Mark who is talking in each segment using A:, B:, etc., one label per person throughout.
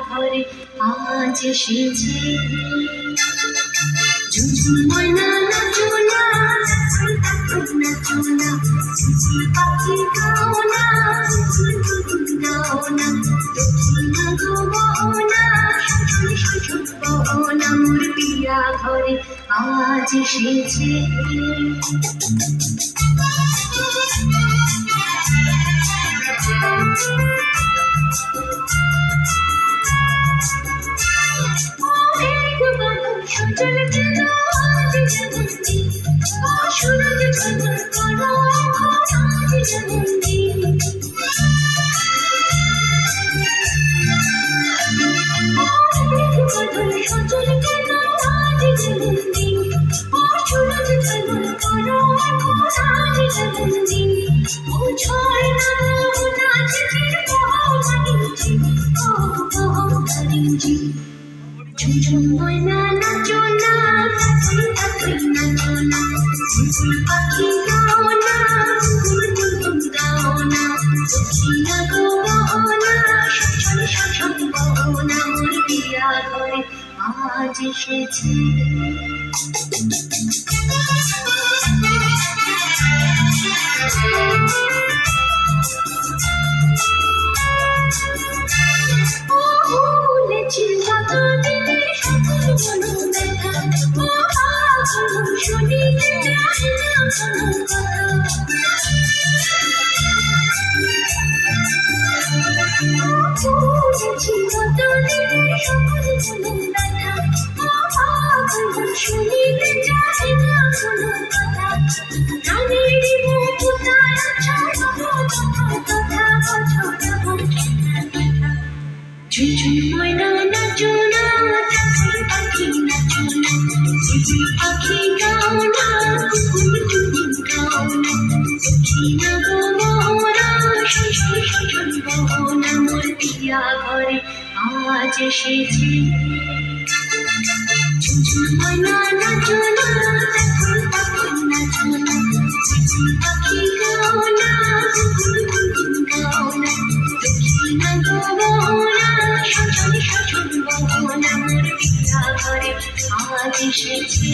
A: ঘরে আজ এসেছে ঝুমঝুম ময়না নাচো না নাচো না পাখি গাও না গাও না দক্ষিণা গো না না মোর পিয়া ঘরে আজ এসেছে ঝুমঝুম ময়না নাচো না নাচো না পাখি গাও না গাও না দক্ষিণা গো না না মোর পিয়া ঘরে আজ এসেছে ঝুমঝুম ময়না নাচো না পাখি নাচো না পাখি গাও না গাও না দক্ষিণা গো না মোর পিয়া ঘরে আজ এসেছে ঝুমঝুম ময়না নাচো না পাখি নাচো না পাখি গাও না গাও না দক্ষিণা গো মোর পিয়া ঘরে আজ এসেছে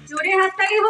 A: জোরে হাততালি